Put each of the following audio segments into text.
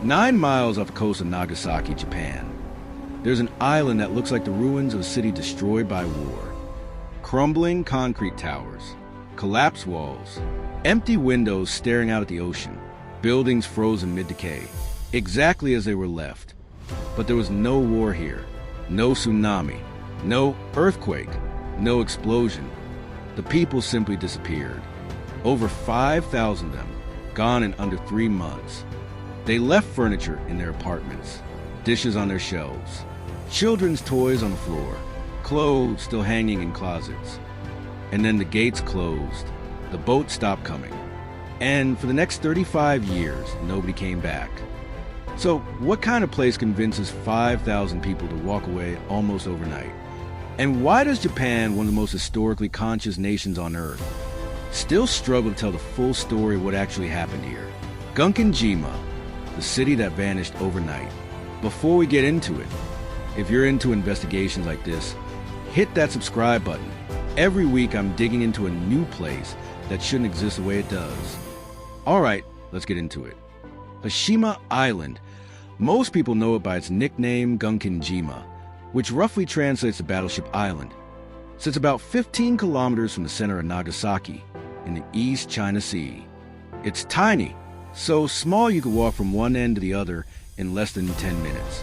9 miles off the coast of Nagasaki, Japan, there's an island that looks like the ruins of a city destroyed by war. Crumbling concrete towers, collapsed walls, empty windows staring out at the ocean, buildings frozen mid-decay, exactly as they were left. But there was no war here, no tsunami, no earthquake, no explosion. The people simply disappeared. Over 5,000 of them, gone in under 3 months. They left furniture in their apartments, dishes on their shelves, children's toys on the floor, clothes still hanging in closets. And then the gates closed, the boat stopped coming, and for the next 35 years, nobody came back. So what kind of place convinces 5,000 people to walk away almost overnight? And why does Japan, one of the most historically conscious nations on Earth, still struggle to tell the full story of what actually happened here? Gunkanjima, the city that vanished overnight. Before we get into it, if you're into investigations like this, hit that subscribe button. Every week I'm digging into a new place that shouldn't exist the way it does. Alright, let's get into it. Hashima Island. Most people know it by its nickname Gunkanjima, which roughly translates to Battleship Island. Sits about 15 kilometers from the center of Nagasaki, in the East China Sea. It's tiny, so small you could walk from one end to the other in less than 10 minutes.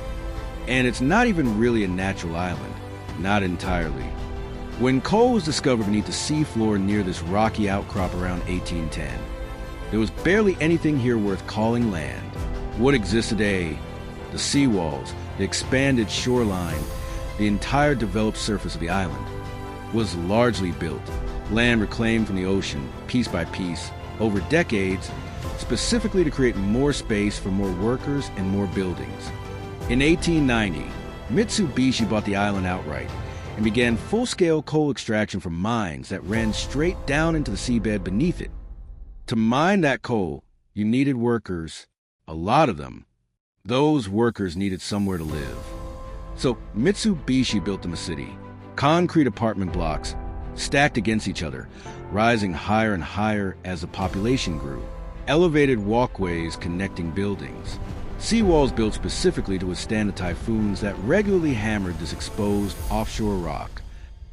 And it's not even really a natural island, not entirely. When coal was discovered beneath the seafloor near this rocky outcrop around 1810, there was barely anything here worth calling land. What exists today, the seawalls, the expanded shoreline, the entire developed surface of the island, was largely built, land reclaimed from the ocean, piece by piece, over decades, specifically to create more space for more workers and more buildings. In 1890, Mitsubishi bought the island outright and began full-scale coal extraction from mines that ran straight down into the seabed beneath it. To mine that coal, you needed workers, a lot of them. Those workers needed somewhere to live. So Mitsubishi built them a city, concrete apartment blocks stacked against each other, rising higher and higher as the population grew, elevated walkways connecting buildings, seawalls built specifically to withstand the typhoons that regularly hammered this exposed offshore rock.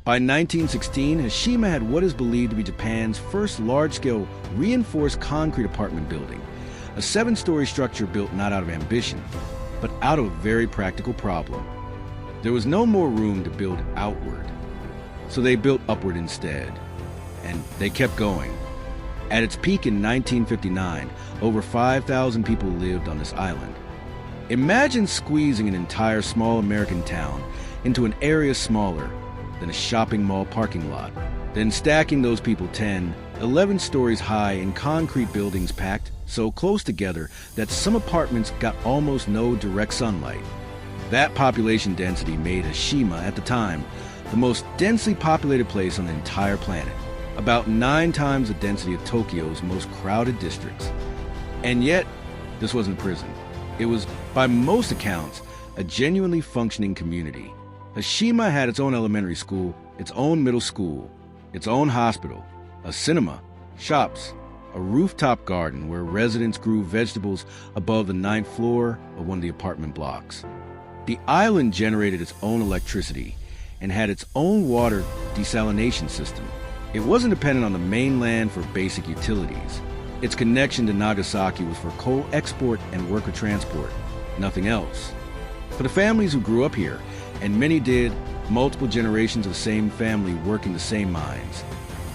By 1916, Hashima had what is believed to be Japan's first large-scale reinforced concrete apartment building, a 7-story structure built not out of ambition, but out of a very practical problem. There was no more room to build outward, so they built upward instead, and they kept going. At its peak in 1959, over 5,000 people lived on this island. Imagine squeezing an entire small American town into an area smaller than a shopping mall parking lot, then stacking those people 10, 11 stories high in concrete buildings packed so close together that some apartments got almost no direct sunlight. That population density made Hashima, at the time, the most densely populated place on the entire planet, about 9 times the density of Tokyo's most crowded districts. And yet, this wasn't a prison. It was, by most accounts, a genuinely functioning community. Hashima had its own elementary school, its own middle school, its own hospital, a cinema, shops, a rooftop garden where residents grew vegetables above the 9th floor of one of the apartment blocks. The island generated its own electricity and had its own water desalination system. It wasn't dependent on the mainland for basic utilities. Its connection to Nagasaki was for coal export and worker transport, nothing else. For the families who grew up here, and many did, multiple generations of the same family working the same mines,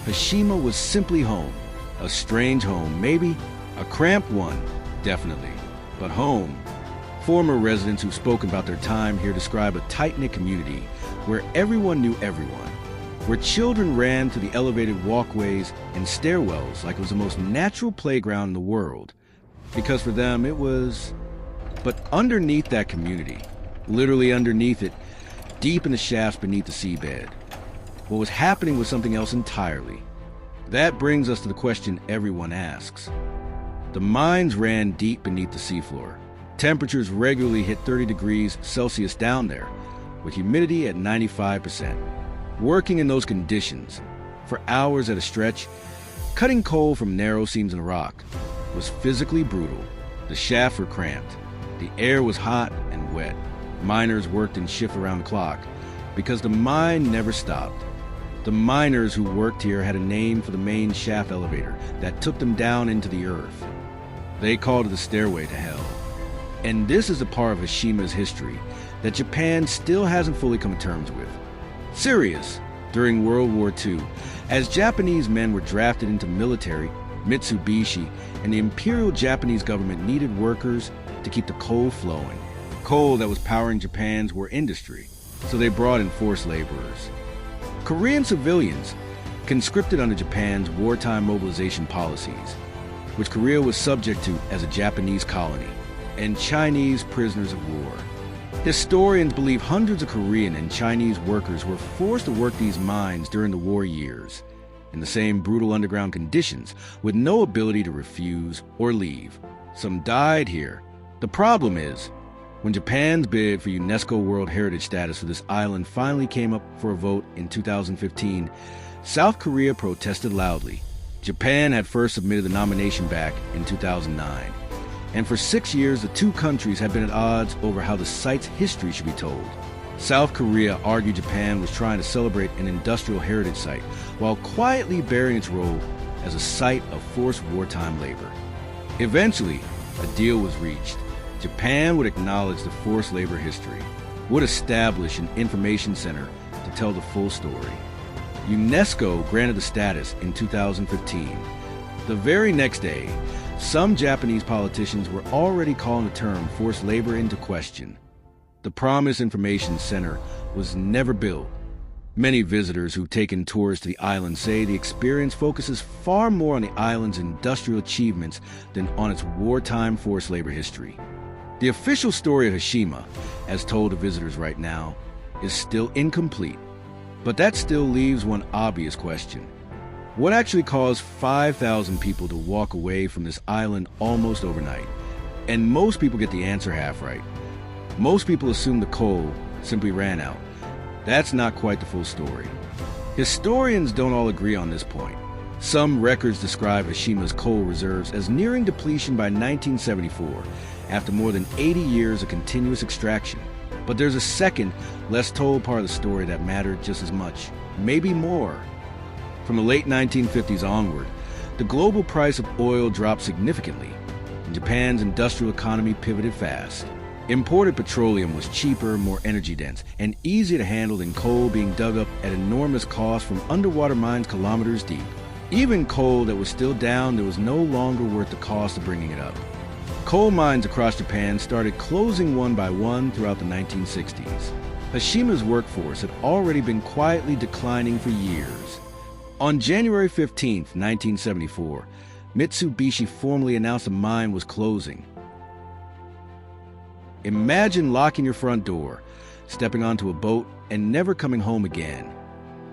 Hashima was simply home. A strange home, maybe. A cramped one, definitely. But home. Former residents who've spoken about their time here describe a tight-knit community where everyone knew everyone, where children ran through the elevated walkways and stairwells like it was the most natural playground in the world. Because for them, it was... But underneath that community, literally underneath it, deep in the shafts beneath the seabed, what was happening was something else entirely. That brings us to the question everyone asks. The mines ran deep beneath the seafloor. Temperatures regularly hit 30 degrees Celsius down there, with humidity at 95%. Working in those conditions, for hours at a stretch, cutting coal from narrow seams in the rock, was physically brutal. The shafts were cramped. The air was hot and wet. Miners worked in shifts around the clock because the mine never stopped. The miners who worked here had a name for the main shaft elevator that took them down into the earth. They called it the Stairway to Hell. And this is a part of Hashima's history that Japan still hasn't fully come to terms with. Serious, during World War II, as Japanese men were drafted into military, Mitsubishi and the Imperial Japanese government needed workers to keep the coal flowing. Coal that was powering Japan's war industry, so they brought in forced laborers. Korean civilians conscripted under Japan's wartime mobilization policies, which Korea was subject to as a Japanese colony, and Chinese prisoners of war. Historians believe hundreds of Korean and Chinese workers were forced to work these mines during the war years, in the same brutal underground conditions, with no ability to refuse or leave. Some died here. The problem is, when Japan's bid for UNESCO World Heritage status for this island finally came up for a vote in 2015, South Korea protested loudly. Japan had first submitted the nomination back in 2009. And for 6 years, the two countries had been at odds over how the site's history should be told. South Korea argued Japan was trying to celebrate an industrial heritage site while quietly burying its role as a site of forced wartime labor. Eventually, a deal was reached. Japan would acknowledge the forced labor history, would establish an information center to tell the full story. UNESCO granted the status in 2015. The very next day, some Japanese politicians were already calling the term forced labor into question. The promised information center was never built. Many visitors who've taken tours to the island say the experience focuses far more on the island's industrial achievements than on its wartime forced labor history. The official story of Hashima, as told to visitors right now, is still incomplete. But that still leaves one obvious question. What actually caused 5,000 people to walk away from this island almost overnight? And most people get the answer half right. Most people assume the coal simply ran out. That's not quite the full story. Historians don't all agree on this point. Some records describe Hashima's coal reserves as nearing depletion by 1974, after more than 80 years of continuous extraction. But there's a second, less told part of the story that mattered just as much, maybe more. From the late 1950s onward, the global price of oil dropped significantly, and Japan's industrial economy pivoted fast. Imported petroleum was cheaper, more energy-dense, and easier to handle than coal being dug up at enormous cost from underwater mines kilometers deep. Even coal that was still down, there was no longer worth the cost of bringing it up. Coal mines across Japan started closing one by one throughout the 1960s. Hashima's workforce had already been quietly declining for years. On January 15, 1974, Mitsubishi formally announced the mine was closing. Imagine locking your front door, stepping onto a boat, and never coming home again.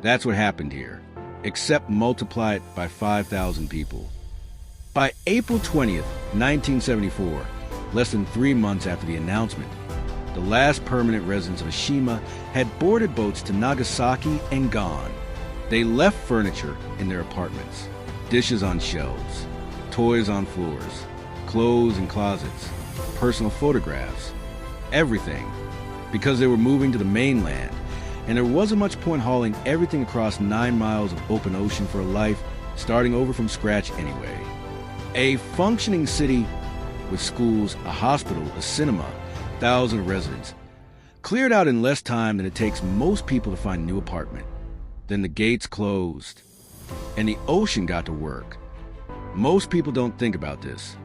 That's what happened here, except multiply it by 5,000 people. By April 20th, 1974, less than 3 months after the announcement, the last permanent residents of Hashima had boarded boats to Nagasaki and gone. They left furniture in their apartments, dishes on shelves, toys on floors, clothes in closets, personal photographs, everything, because they were moving to the mainland, and there wasn't much point hauling everything across 9 miles of open ocean for a life starting over from scratch anyway. A functioning city with schools, a hospital, a cinema, thousands of residents, cleared out in less time than it takes most people to find a new apartment. Then the gates closed, and the ocean got to work. Most people don't think about this.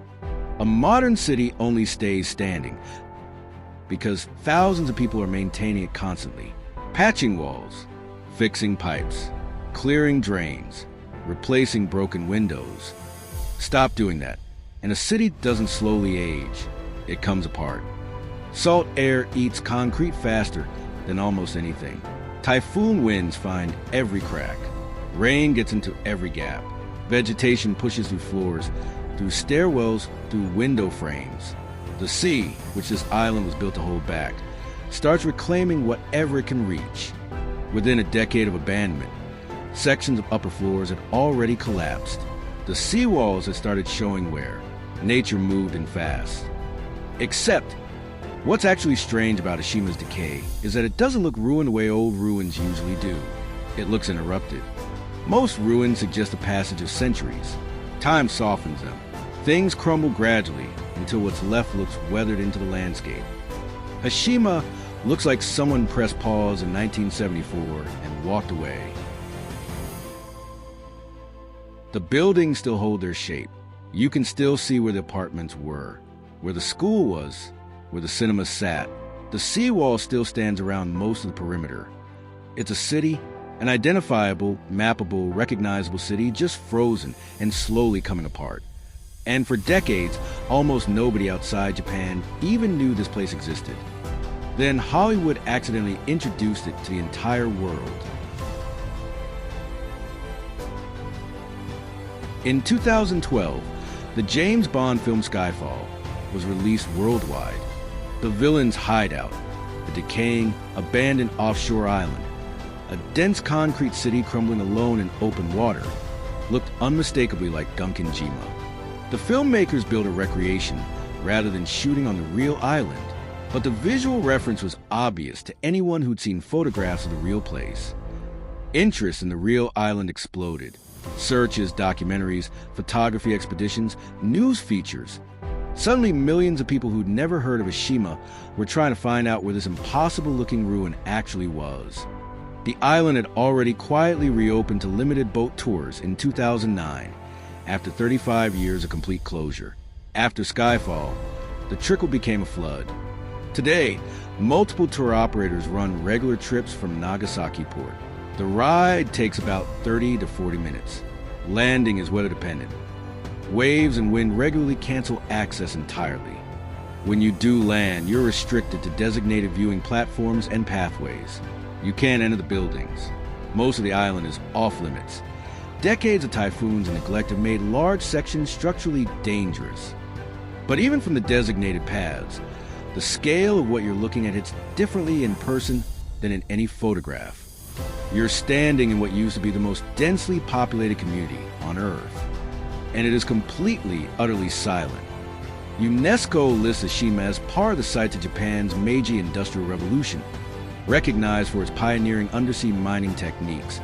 A modern city only stays standing because thousands of people are maintaining it constantly. Patching walls, fixing pipes, clearing drains, replacing broken windows. Stop doing that, and a city doesn't slowly age, it comes apart. Salt air eats concrete faster than almost anything. Typhoon winds find every crack. Rain gets into every gap. Vegetation pushes through floors, through stairwells, through window frames. The sea, which this island was built to hold back, starts reclaiming whatever it can reach. Within a decade of abandonment, sections of upper floors had already collapsed. The seawalls had started showing wear. Nature moved in fast. Except What's actually strange about Hashima's decay is that it doesn't look ruined the way old ruins usually do. It looks interrupted. Most ruins suggest a passage of centuries. Time softens them. Things crumble gradually until what's left looks weathered into the landscape. Hashima looks like someone pressed pause in 1974 and walked away. The buildings still hold their shape. You can still see where the apartments were, where the school was, where the cinema sat. The seawall still stands around most of the perimeter. It's a city, an identifiable, mappable, recognizable city, just frozen and slowly coming apart. And for decades, almost nobody outside Japan even knew this place existed. Then Hollywood accidentally introduced it to the entire world. In 2012, the James Bond film Skyfall was released worldwide. The villain's hideout, a decaying, abandoned offshore island, a dense concrete city crumbling alone in open water, looked unmistakably like Gunkanjima. The filmmakers built a recreation rather than shooting on the real island, but the visual reference was obvious to anyone who'd seen photographs of the real place. Interest in the real island exploded. Searches, documentaries, photography expeditions, news features. Suddenly, millions of people who'd never heard of Hashima were trying to find out where this impossible-looking ruin actually was. The island had already quietly reopened to limited boat tours in 2009, after 35 years of complete closure. After Skyfall, the trickle became a flood. Today, multiple tour operators run regular trips from Nagasaki port. The ride takes about 30 to 40 minutes. Landing is weather dependent. Waves and wind regularly cancel access entirely. When you do land, you're restricted to designated viewing platforms and pathways. You can't enter the buildings. Most of the island is off limits. Decades of typhoons and neglect have made large sections structurally dangerous. But even from the designated paths, the scale of what you're looking at hits differently in person than in any photograph. You're standing in what used to be the most densely populated community on Earth, and it is completely, utterly silent. UNESCO lists Hashima as part of the sites of Japan's Meiji Industrial Revolution, recognized for its pioneering undersea mining techniques,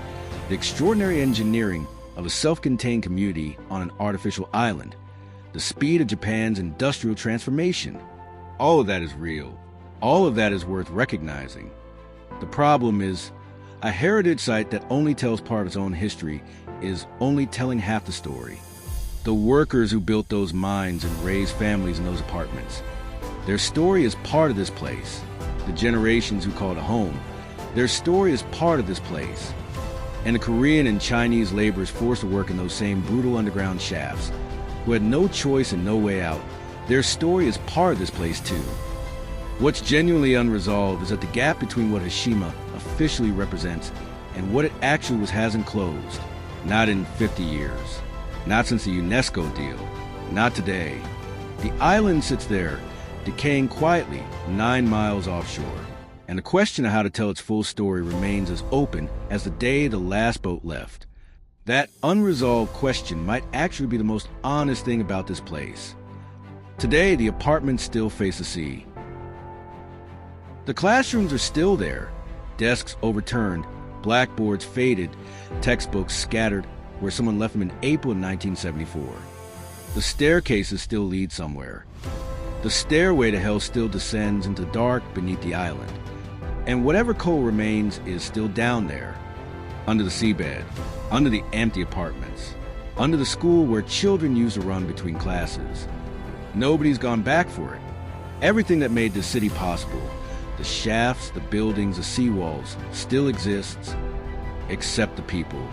the extraordinary engineering of a self-contained community on an artificial island, the speed of Japan's industrial transformation. All of that is real. All of that is worth recognizing. The problem is, a heritage site that only tells part of its own history is only telling half the story. The workers who built those mines and raised families in those apartments, their story is part of this place. The generations who call it a home, their story is part of this place. And the Korean and Chinese laborers forced to work in those same brutal underground shafts, who had no choice and no way out, their story is part of this place too. What's genuinely unresolved is that the gap between what Hashima officially represents and what it actually hasn't closed. Not in 50 years. Not since the UNESCO deal. Not today. The island sits there, decaying quietly 9 miles offshore. And the question of how to tell its full story remains as open as the day the last boat left. That unresolved question might actually be the most honest thing about this place. Today, the apartments still face the sea. The classrooms are still there. Desks overturned, blackboards faded, textbooks scattered where someone left them in April 1974. The staircases still lead somewhere. The stairway to hell still descends into the dark beneath the island. And whatever coal remains is still down there, under the seabed, under the empty apartments, under the school where children used to run between classes. Nobody's gone back for it. Everything that made this city possible, the shafts, the buildings, the seawalls, still exists, except the people.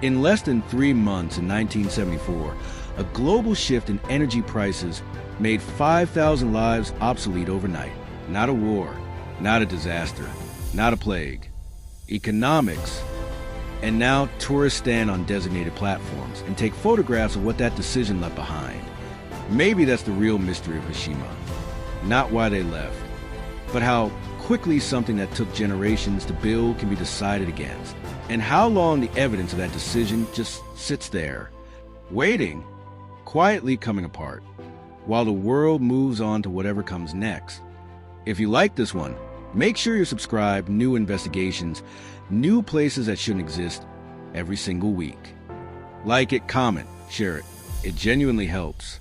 In less than 3 months in 1974, a global shift in energy prices made 5,000 lives obsolete overnight. Not a war, not a disaster, not a plague. Economics. And now tourists stand on designated platforms and take photographs of what that decision left behind. Maybe that's the real mystery of Hashima. Not why they left, but how quickly something that took generations to build can be decided against, and how long the evidence of that decision just sits there, waiting, quietly coming apart, while the world moves on to whatever comes next. If you like this one, make sure you subscribe. New investigations, new places that shouldn't exist every single week. Like it, comment, share it. It genuinely helps.